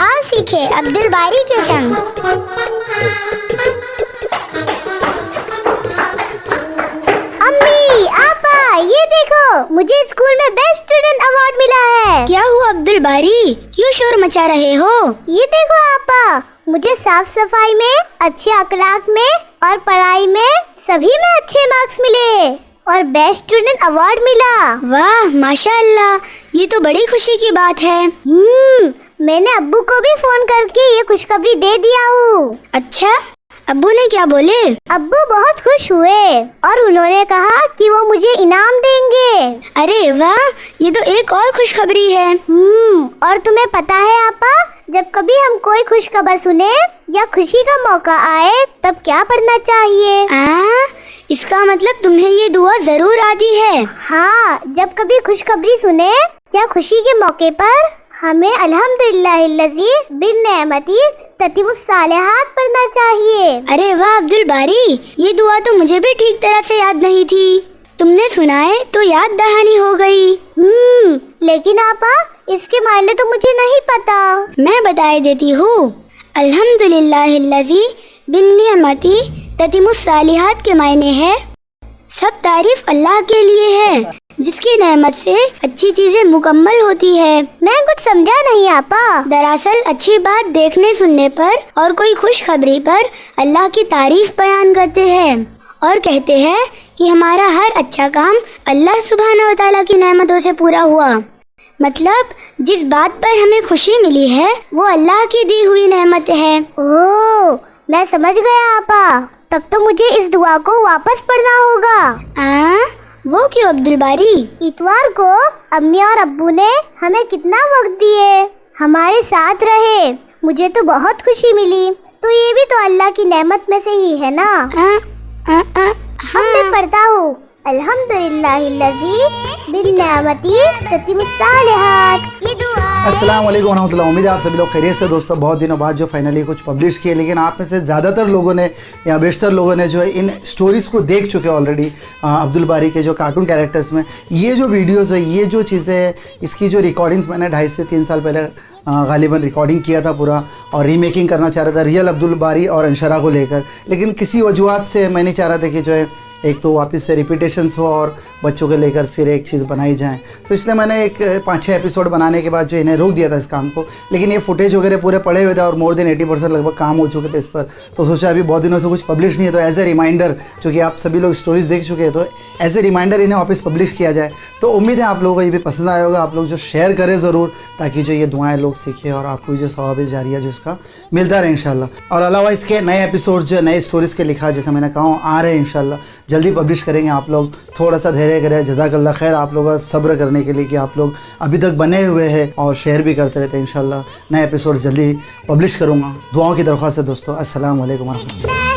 आओ सीखे अब्दुल बारी के संग। अम्मी, आपा, ये देखो, मुझे स्कूल में बेस्ट स्टूडेंट अवार्ड मिला है। क्या हुआ अब्दुल बारी, क्यों शोर मचा रहे हो? ये देखो आपा, मुझे साफ सफाई में, अच्छे अखलाक में और पढ़ाई में सभी में अच्छे मार्क्स मिले और बेस्ट स्टूडेंट अवार्ड मिला। वाह माशाअल्लाह, ये तो बड़ी खुशी की बात है। मैंने अब्बू को भी फोन करके ये खुशखबरी दे दिया हूँ। अच्छा, अब्बू ने क्या बोले? अब्बू बहुत खुश हुए और उन्होंने कहा कि वो मुझे इनाम देंगे। अरे वाह, ये तो एक और खुशखबरी है। और तुम्हें पता है आपा, जब कभी हम कोई खुशखबर सुने या खुशी का मौका आए तब क्या पढ़ना चाहिए? इसका मतलब तुम्हें ये दुआ जरूर आती है। हाँ, जब कभी खुशखबरी सुने या खुशी के मौके पर हमें अल्हम्दुलिल्लाहिल्लज़ी बिन नेमती ततीमुस्सालिहात पढ़ना चाहिए। अरे वाह अब्दुल बारी, ये दुआ तो मुझे भी ठीक तरह से याद नहीं थी। तुमने सुनाए तो याद दहानी हो गई। लेकिन आपा, इसके मायने तो मुझे नहीं पता। मैं बताए देती हूँ। अल्हम्दुलिल्लाहिल्लज़ी बिन नेमती ततीमुस्सालिहात के मायने है सब तारीफ अल्लाह के लिए है जिसकी नेमत से अच्छी चीजें मुकम्मल होती है। मैं कुछ समझा नहीं आपा। दरअसल अच्छी बात देखने सुनने पर और कोई खुशखबरी पर अल्लाह की तारीफ बयान करते हैं और कहते हैं कि हमारा हर अच्छा काम अल्लाह सुब्हानहू व तआला की नेमतों से पूरा हुआ। मतलब जिस बात पर हमें खुशी मिली है वो अल्लाह की दी हुई नेमत है। ओह, मैं समझ गया आपा। तब तो मुझे इस दुआ को वापस पढ़ना होगा। वो क्यों अब्दुल बारी? इतवार को अम्मी और अब्बू ने हमें कितना वक्त दिए, हमारे साथ रहे, मुझे तो बहुत खुशी मिली। तो ये भी तो अल्लाह की नेमत में से ही है ना। मैं पढ़ता हूँ, अल्हम्दुलिल्लाहिल्लज़ी बिन नेमती ततीमुस्सालिहात। अस्सलाम वालेकुम रहमतुल्लाह। उम्मीद है आप सभी लोग खैरियत से। दोस्तों, बहुत दिनों बाद जो फाइनली कुछ पब्लिश किए, लेकिन आप में से ज़्यादातर लोगों ने या बेशतर लोगों ने जो है इन स्टोरीज़ को देख चुके ऑलरेडी। अब्दुल बारी के जो कार्टून कैरेक्टर्स में ये जो वीडियोज़ है, ये जो चीज़ें है, इसकी जो रिकॉर्डिंग्स मैंने 2.5 से 3 साल पहले गालिबन रिकॉर्डिंग किया था पूरा, और रीमेकिंग करना चाह रहा था रियल अब्दुल बारी और अंशरा को लेकर। लेकिन किसी वजूहत से मैं नहीं चाह रहा था कि जो है एक तो वापस से रिपीटेशंस हो और बच्चों को लेकर फिर एक चीज़ बनाई जाए। तो इसलिए मैंने एक 5-6 एपिसोड बनाने के बाद जो इन्हें रोक दिया था इस काम को। लेकिन ये फुटेज वगैरह पूरे पड़े हुए थे और मोर देन 80% लगभग काम हो चुके थे इस पर। तो सोचा अभी बहुत दिनों से कुछ पब्लिश नहीं है, तो एज ए रिमाइंडर, चूँकि आप सभी लोग स्टोरीज़ देख चुके हैं, तो एज ए रिमाइंडर इन्हें वापस पब्लिश किया जाए। तो उम्मीद है आप लोगों को ये भी पसंद आया होगा। आप लोग जो शेयर करें ज़रूर, ताकि जो ये दुआएँ लोग सीखें और आपको जो सवाब जारिया जो इसका मिलता रहे इंशाल्लाह। और अलावा इसके नए एपिसोड जो नए स्टोरीज़ के लिखा, जैसा मैंने कहा, आ रहे हैं इंशाल्लाह, जल्दी पब्लिश करेंगे। आप लोग थोड़ा सा धैर्य करें। जज़ाकल्लाह खैर आप लोग सब्र करने के लिए कि आप लोग अभी तक बने हुए हैं और शेयर भी करते रहते हैं। इंशाल्लाह नए एपिसोड जल्दी पब्लिश करूँगा। दुआओं की दरख्वास्त है दोस्तों। अस्सलाम वालेकुम।